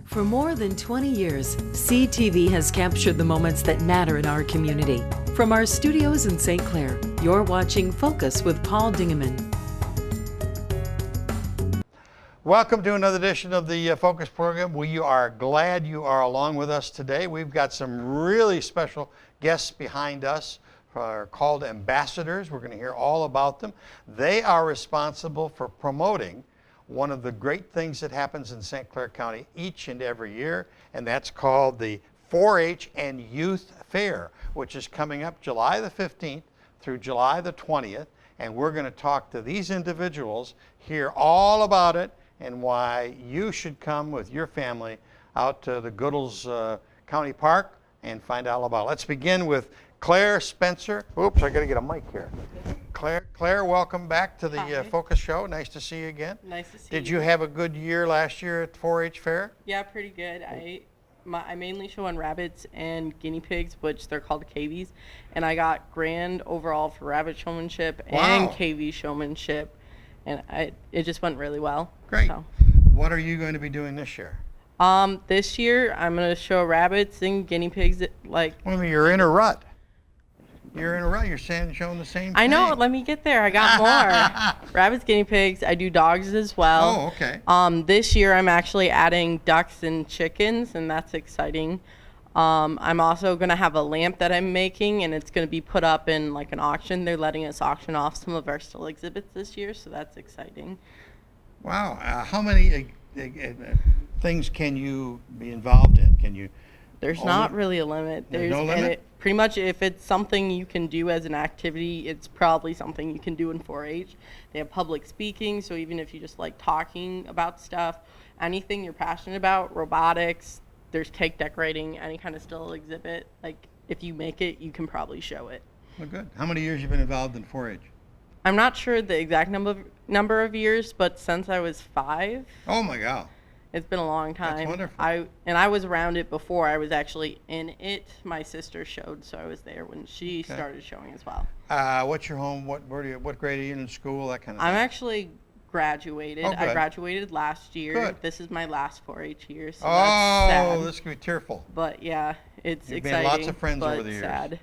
For more than 20 years, CTV has captured the moments that matter in our community. From our studios in St. Clair, you're watching Focus with Paul Dingeman. Welcome to another edition of the Focus program. We are glad you are along with us today. We've got some really special guests behind us called ambassadors. We're going to hear all about them. They are responsible for promoting one of the great things that happens in St. Clair County each and every year, and that's called the 4-H and Youth Fair, which is coming up July the 15th through July the 20th, and we're going to talk to these individuals, hear all about it, and why you should come with your family out to the Goodells County Park and find out all about it. Let's begin with Claire Spencer. Oops, I got to get a mic here. Claire, welcome back to the Focus Show. Nice to see you again. Nice to see you. Did you have a good year last year at 4-H Fair? Yeah, pretty good. I mainly show on rabbits and guinea pigs, which they're called KVs, and I got grand overall for rabbit showmanship and KV showmanship, and it just went really well. Great. So. What are you going to be doing this year? This year I'm going to show rabbits and guinea pigs. Well, you're in a rut. You're showing the same thing. I know. Let me get there. I got more. Rabbits, guinea pigs. I do dogs as well. Oh, okay. This year I'm actually adding ducks and chickens, and that's exciting. I'm also going to have a lamp that I'm making, and it's going to be put up in like an auction. They're letting us auction off some of our still exhibits this year, so that's exciting. Wow. How many things can you be involved in? Can you? There's not really a limit. There's no limit? Pretty much if it's something you can do as an activity, it's probably something you can do in 4-H. They have public speaking, so even if you just like talking about stuff, anything you're passionate about, robotics, there's cake decorating, any kind of still exhibit, like if you make it, you can probably show it. Well, good. How many years have you been involved in 4-H? I'm not sure the exact number of years, but since I was 5. Oh my God. It's been a long time. That's wonderful. I was around it before I was actually in it. My sister showed, so I was there when she started showing as well. What's your home? What grade are you in school? That kind of thing. I'm actually graduated. Oh, good. I graduated last year. Good. This is my last 4-H year, so that's sad. This can be tearful. But yeah, it's You've exciting. made lots of friends but over the years. Sad.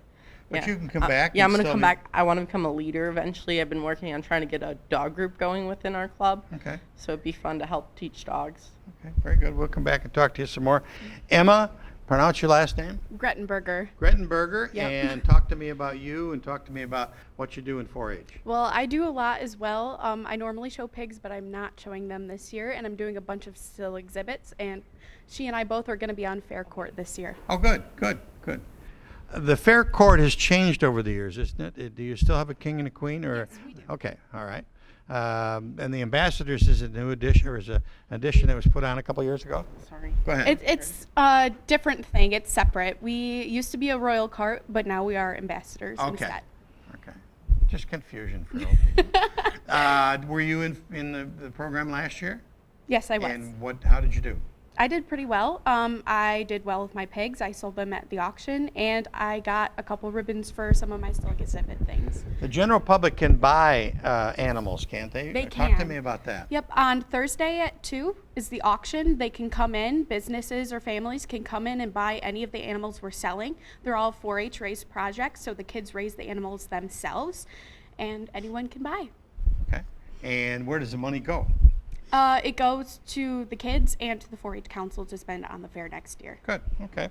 But you can come back. Yeah, I'm going to come back. I want to become a leader eventually. I've been working on trying to get a dog group going within our club. Okay. So it'd be fun to help teach dogs. Okay, very good. We'll come back and talk to you some more. Emma, pronounce your last name? Grettenberger. Grettenberger. Yep. And talk to me about you and talk to me about what you do in 4-H. Well, I do a lot as well. I normally show pigs, but I'm not showing them this year, and I'm doing a bunch of still exhibits, and she and I both are going to be on fair court this year. Oh, good. The fair court has changed over the years, isn't it? Do you still have a king and a queen? Or? Yes, we do. Okay, all right. And the ambassadors is a new addition, or is an addition that was put on a couple years ago? Sorry. Go ahead. It's a different thing. It's separate. We used to be a royal court, but now we are ambassadors instead. Okay. Just confusion for old people. Were you in the program last year? Yes, I was. And how did you do? I did pretty well. I did well with my pigs. I sold them at the auction, and I got a couple ribbons for some of my still exhibit things. The general public can buy animals, can't they? They Talk can. to me about that. Yep, on Thursday at 2 is the auction. They can come in, businesses or families can come in and buy any of the animals we're selling. They're all 4-H raised projects, so the kids raise the animals themselves, and anyone can buy. Okay. And where does the money go? It goes to the kids and to the 4-H council to spend on the fair next year. Good, okay.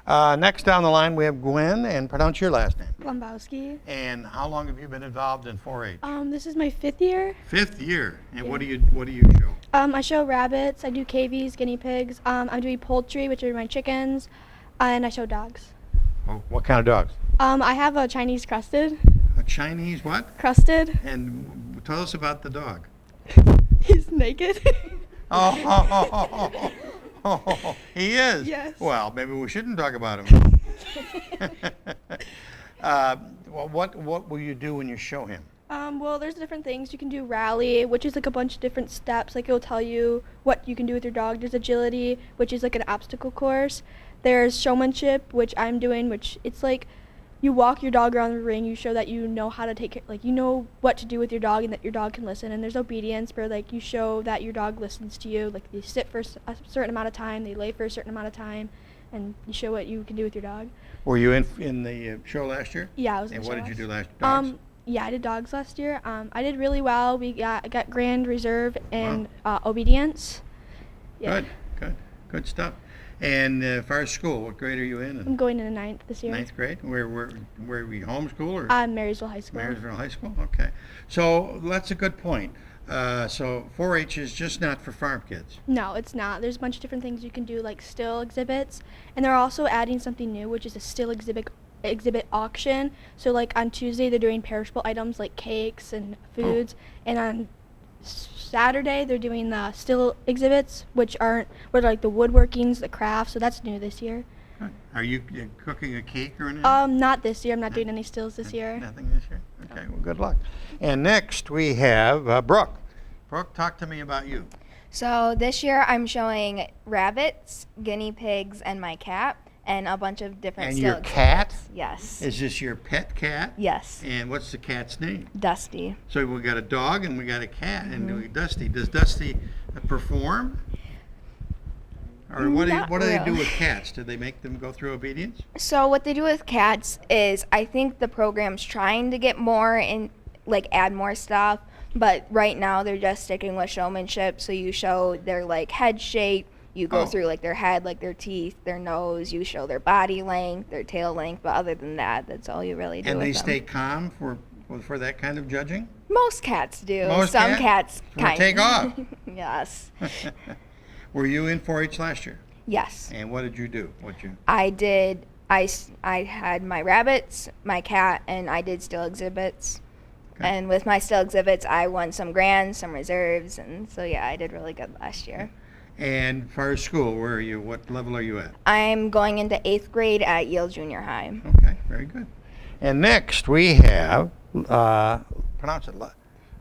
Next down the line we have Gwyn, and pronounce your last name. Lombowski. And how long have you been involved in 4-H? This is my 5th year. 5th year. And Yeah. what do you show? I show rabbits, I do KVs, guinea pigs, I'm doing poultry, which are my chickens, and I show dogs. Oh, what kind of dogs? I have a Chinese crusted. A Chinese what? Crusted. And tell us about the dog. He's naked. He is? Yes. Well, maybe we shouldn't talk about him. Well, what will you do when you show him? Well, there's different things. You can do rally, which is like a bunch of different steps. Like it'll tell you what you can do with your dog. There's agility, which is like an obstacle course. There's showmanship, which I'm doing, which it's like you walk your dog around the ring. You show that you know how to take care, like you know what to do with your dog and that your dog can listen. And there's obedience where like you show that your dog listens to you. Like they sit for a certain amount of time, they lay for a certain amount of time, and you show what you can do with your dog. Were you in the show last year? Yeah, I was. And in what the did you show do last? last- Dogs? Yeah, I did dogs last year. I did really well. I got grand reserve and obedience. Yeah. Good stuff. And as far as school, what grade are you in? I'm going into 9th this year. Ninth grade. Where were we, homeschool or? Marysville High School. Marysville High School. Okay. So that's a good point. So 4-H is just not for farm kids. No, it's not. There's a bunch of different things you can do, like still exhibits, and they're also adding something new, which is a still exhibit auction. So like on Tuesday they're doing perishable items like cakes and foods, and on Saturday they're doing the still exhibits, which are like the woodworkings, the crafts. So that's new this year. Good. Are you cooking a cake or anything? Not this year. I'm not doing any stills this year. Nothing this year? Okay, well, good luck. And next we have Brooke. Brooke, talk to me about you. So this year I'm showing rabbits, guinea pigs, and my cat, and a bunch of different And still your cat? exhibits. Yes. Is this your pet cat? Yes. And what's the cat's name? Dusty. So we got a dog and we got a cat Mm-hmm. and Dusty. Does Dusty perform? Or what Not do they do really. with cats? Do they make them go through obedience? So what they do with cats is I think the program's trying to get more and like add more stuff, but right now they're just sticking with showmanship. So you show their like head shape, you go through like their head, like their teeth, their nose, you show their body length, their tail length, but other than that, that's all you really do And with they them. stay calm for that kind of judging? Most cats do. Most Some cats? cats Will kind take off. Yes. Were you in 4-H last year? Yes. And what did you do? I did. I had my rabbits, my cat, and I did still exhibits. Okay. And with my still exhibits, I won some grands, some reserves, and so yeah, I did really good last year. And as far as school, where are you? What level are you at? I'm going into 8th grade at Yale Junior High. Okay, very good. And next we have, pronounce it,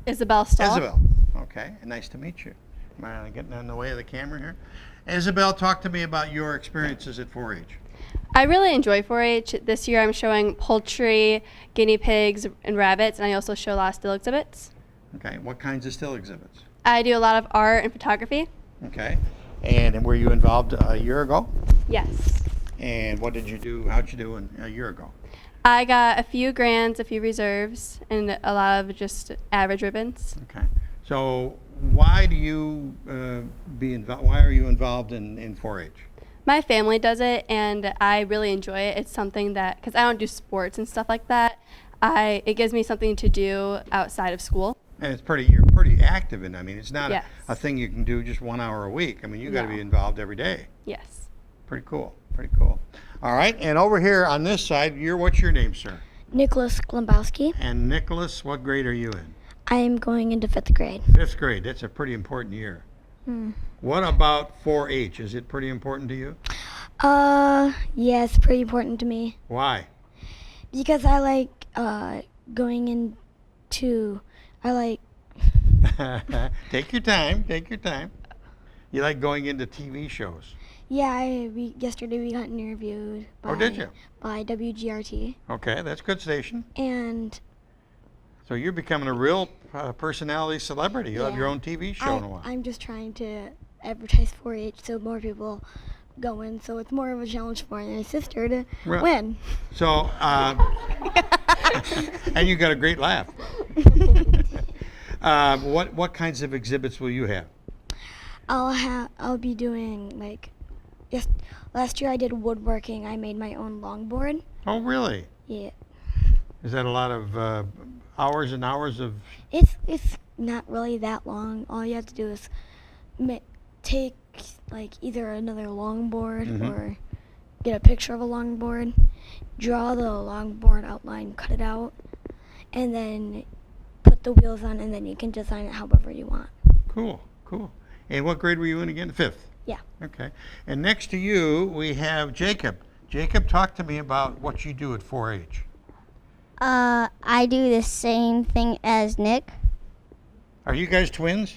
Isabel Stahl. Isabel. Okay, and nice to meet you. Am I getting in the way of the camera here? Isabel, talk to me about your experiences at 4-H. I really enjoy 4-H. This year I'm showing poultry, guinea pigs, and rabbits, and I also show a lot of still exhibits. Okay, what kinds of still exhibits? I do a lot of art and photography. Okay, and were you involved a year ago? Yes. And what did you do, how'd you do a year ago? I got a few grands, a few reserves, and a lot of just average ribbons. Okay, so why do you why are you involved in 4-H? My family does it, and I really enjoy it. It's something that, because I don't do sports and stuff like that, it gives me something to do outside of school. And you're pretty active in it. I mean, it's not Yes. a thing you can do just 1 hour a week. I mean, you got to No. be involved every day. Yes. Pretty cool. All right, and over here on this side, what's your name, sir? Nicholas Glombowski. And Nicholas, what grade are you in? I am going into 5th grade. 5th grade. That's a pretty important year. What about 4-H? Is it pretty important to you? Yeah, it's pretty important to me Why? because I like going into. I like. Take your time. You like going into TV shows. Yeah, yesterday we got interviewed. Oh, did you? By WGRT, Okay, that's a good station. and So you're becoming a real personality celebrity. You'll have Yeah. your own TV show in a while. I'm just trying to advertise 4-H so more people go in. So it's more of a challenge for my sister to Right. win. So, and you got a great laugh. What kinds of exhibits will you have? I'll be doing last year I did woodworking. I made my own longboard. Oh, really? Yeah. Is that a lot of hours and hours of? It's not really that long. All you have to do is take like either another longboard or get a picture of a longboard, draw the longboard outline, cut it out, and then put the wheels on, and then you can design it however you want. Cool. And what grade were you in again? 5th? Yeah. Okay. And next to you, we have Jacob. Jacob, talk to me about what you do at 4-H. I do the same thing as Nick. Are you guys twins?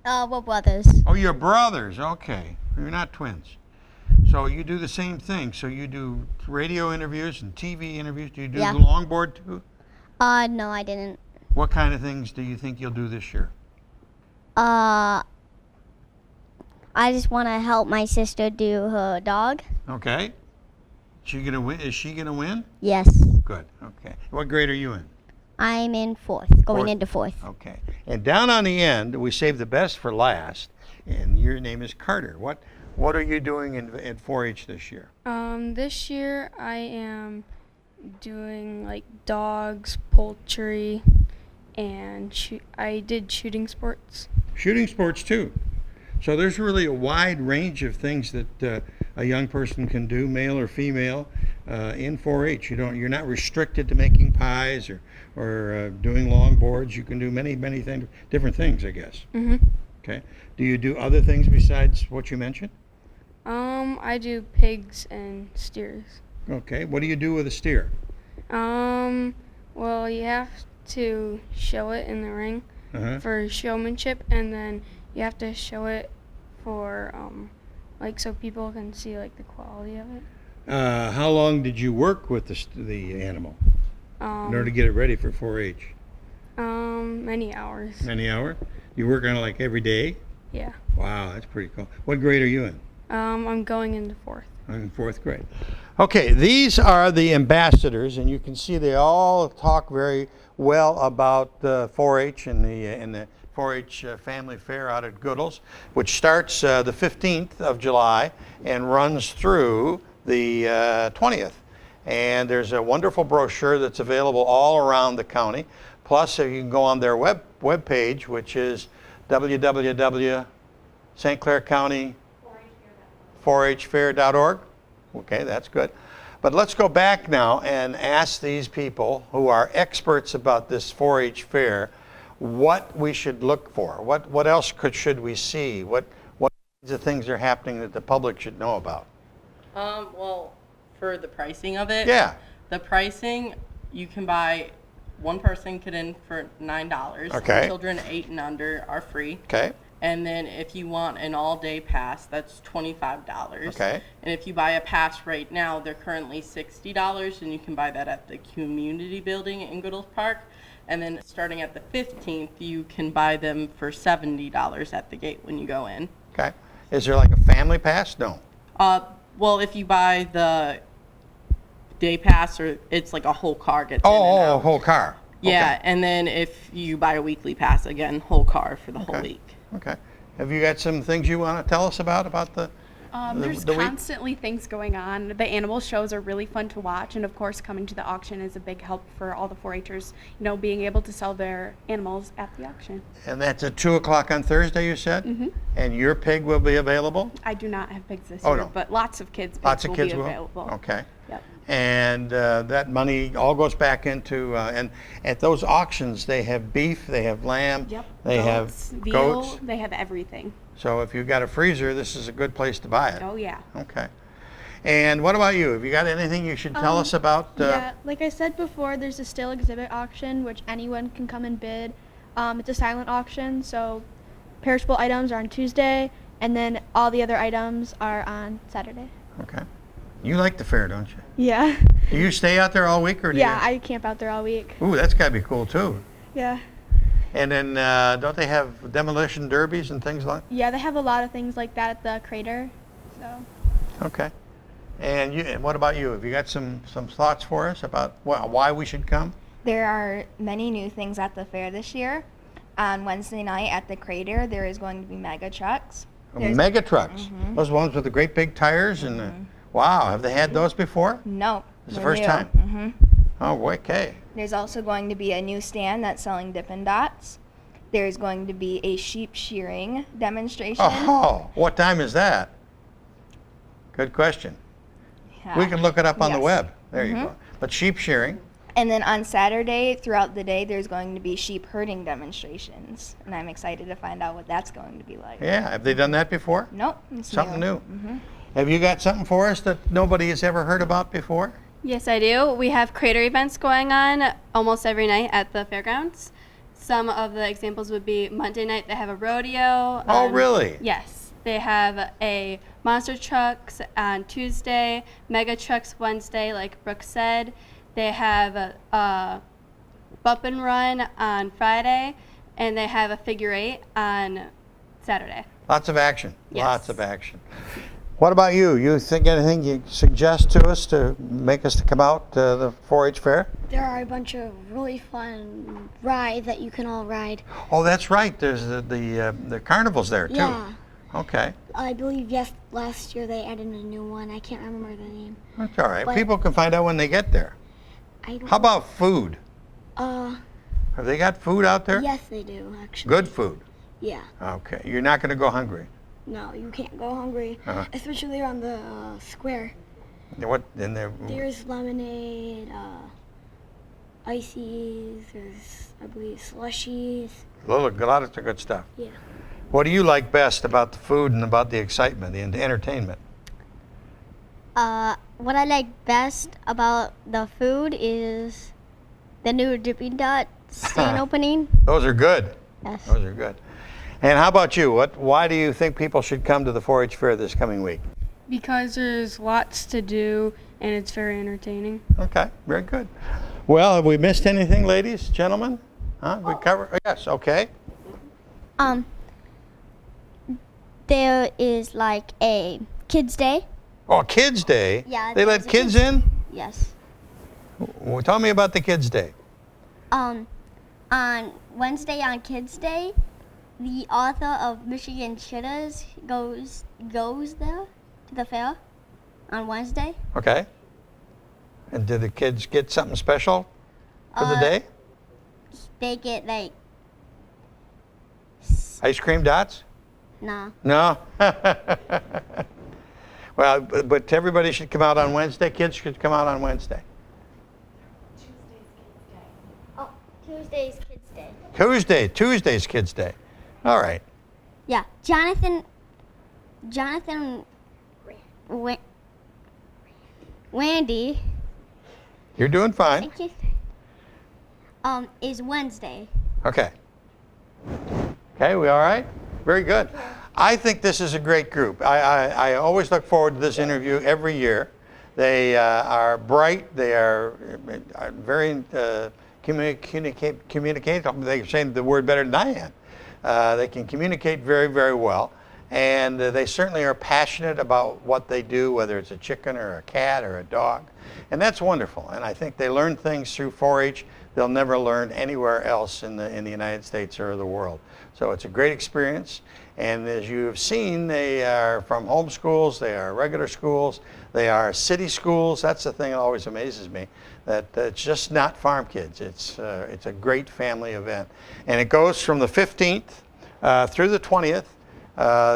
We're brothers. Oh, you're brothers. Okay. You're not twins. So you do the same thing. So you do radio interviews and TV interviews. Do you do Yeah. the longboard too? No, I didn't. What kind of things do you think you'll do this year? I just want to help my sister do her dog. Okay. She gonna win? Is she gonna win? Yes. Good. Okay. What grade are you in? I'm in fourth, going Fourth. into fourth. Okay. And down on the end, we saved the best for last. And your name is Carter. What are you doing in 4-H this year? This year I am doing like dogs, poultry, and I did shooting sports. Shooting sports too. So there's really a wide range of things that a young person can do, male or female, in 4-H. You're not restricted to making pies or doing longboards. You can do many things, different things, I guess. Mhm. Okay. Do you do other things besides what you mentioned? I do pigs and steers. Okay. What do you do with a steer? Well, you have to show it in the ring Uh-huh. for showmanship, and then you have to show it for like so people can see like the quality of it. How long did you work with the animal in order to get it ready for 4-H? Many hours. Many hours? You work on it like every day? Yeah. Wow, that's pretty cool. What grade are you in? I'm going into fourth. I'm in 4th grade. Okay, these are the ambassadors, and you can see they all talk very well about 4-H and the 4-H Family Fair out at Goodells, which starts the 15th of July and runs through the 20th. And there's a wonderful brochure that's available all around the county. Plus, you can go on their web page, which is www.stcounty4hfair.org. Okay, that's good. But let's go back now and ask these people who are experts about this 4-H fair what we should look for. What else should we see? What kinds of things are happening that the public should know about? Well, for the pricing of it, Yeah. the pricing, you can buy, one person get in for $9. Okay. Children 8 and under are free. Okay. And then if you want an all-day pass, that's $25. Okay. And if you buy a pass right now, they're currently $60, and you can buy that at the community building in Goodells Park. And then starting at the 15th, you can buy them for $70 at the gate when you go in. Okay. Is there like a family pass? No. Well, if you buy the day pass, or it's like a whole car gets in and Oh, out. a whole car. Yeah, and then if you buy a weekly pass, again, whole car for the whole Okay. week. Okay. Have you got some things you want to tell us about the There's the week? constantly things going on. The animal shows are really fun to watch, and of course, coming to the auction is a big help for all the 4-Hers. Being able to sell their animals at the auction. And that's at 2 o'clock on Thursday, you said? Mm-hmm. And your pig will be available? I do not have pigs this Oh, year, no. but lots of kids' pigs Lots of will kids be will? available. Okay. Yep. And that money all goes back into, and at those auctions, they have beef, they have lamb, Yep. they Goats, have veal, goats. They have everything. So if you've got a freezer, this is a good place to buy it. Oh yeah. Okay. And what about you? Have you got anything you should tell us about? Yeah, like I said before, there's a still exhibit auction, which anyone can come and bid. It's a silent auction, so perishable items are on Tuesday, and then all the other items are on Saturday. Okay. You like the fair, don't you? Yeah. Do you stay out there all week, or do Yeah, you? I camp out there all week. Ooh, that's got to be cool too. Yeah. And then don't they have demolition derbies and things like? Yeah, they have a lot of things like that at the crater. So. Okay. And what about you? Have you got some thoughts for us about why we should come? There are many new things at the fair this year. On Wednesday night at the crater, there is going to be mega trucks. Mega trucks. Those ones with the great big tires and wow, have they had those before? No. It's the they're first new. time? Oh, okay. There's also going to be a new stand that's selling Dippin' Dots. There's going to be a sheep shearing demonstration. Oh, what time is that? Good question. Yeah. We can look it up on the Yes. web. There you go. But sheep shearing. And then on Saturday, throughout the day, there's going to be sheep herding demonstrations. And I'm excited to find out what that's going to be like. Yeah, have they done that before? Nope. It's Something new. Mm-hmm. Have you got something for us that nobody has ever heard about before? Yes, I do. We have crater events going on almost every night at the fairgrounds. Some of the examples would be Monday night they have a rodeo. Oh, really? Yes. They have a monster trucks on Tuesday, mega trucks Wednesday, like Brooke said. They have a bump and run on Friday, and they have a figure eight on Saturday. Lots of action. Yes. Lots of action. What about you? You think anything you suggest to us to make us to come out to the 4-H fair? There are a bunch of really fun rides that you can all ride. Oh, that's right. There's the carnivals there too. Yeah. Okay. I believe last year they added a new one. I can't remember the name. That's all right. But- People can find out when they get there. I don't How about food? Uh, Have they got food out there? yes, they do actually. Good food. Yeah. Okay. You're not going to go hungry. No, you can't go hungry, Uh-huh. especially around the square. What in there? There's lemonade, ices. There's, I believe, slushies. A lot of good stuff. Yeah. What do you like best about the food and about the excitement, the entertainment? What I like best about the food is the new Dippin' Dot stand opening. Those are good. Yes. Those are good. And how about you? Why do you think people should come to the 4-H fair this coming week? Because there's lots to do and it's very entertaining. Okay, very good. Well, have we missed anything, ladies, gentlemen? Huh? We cover? Yes. Okay. There is like a kids' day. Oh, Kids Day. Yeah, They let there's a kids in? Yes. Well, tell me about the Kids Day. On Wednesday on Kids' Day, the author of Michigan Chitters goes there to the fair on Wednesday. Okay. And do the kids get something special for the day? They get like Ice cream dots? nah. No? Well, but everybody should come out on Wednesday. Kids should come out on Wednesday. Oh, Tuesday's Kids' Day. Tuesday's Kids Day. All right. Yeah, Jonathan Randy, You're doing fine. thank you, is Wednesday. Okay. Okay, we all right? Very good. I think this is a great group. I always look forward to this interview every year. They are bright. They are very communicate. They're saying the word better than I am. They can communicate very, very well. And they certainly are passionate about what they do, whether it's a chicken or a cat or a dog. And that's wonderful. And I think they learn things through 4-H they'll never learn anywhere else in the United States or the world. So it's a great experience. And as you have seen, they are from home schools, they are regular schools, they are city schools. That's the thing that always amazes me, that it's just not farm kids. It's a great family event. And it goes from the 15th through the 20th.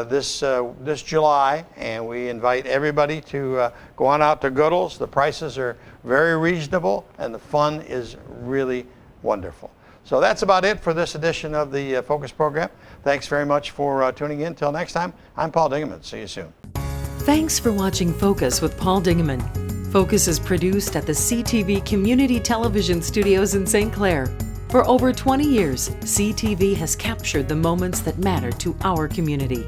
This July, and we invite everybody to go on out to Goodells. The prices are very reasonable, and the fun is really wonderful. So that's about it for this edition of the Focus program. Thanks very much for tuning in. Till next time, I'm Paul Dingeman. See you soon. Thanks for watching Focus with Paul Dingeman. Focus is produced at the CTV Community Television Studios in St. Clair. For over 20 years, CTV has captured the moments that matter to our community.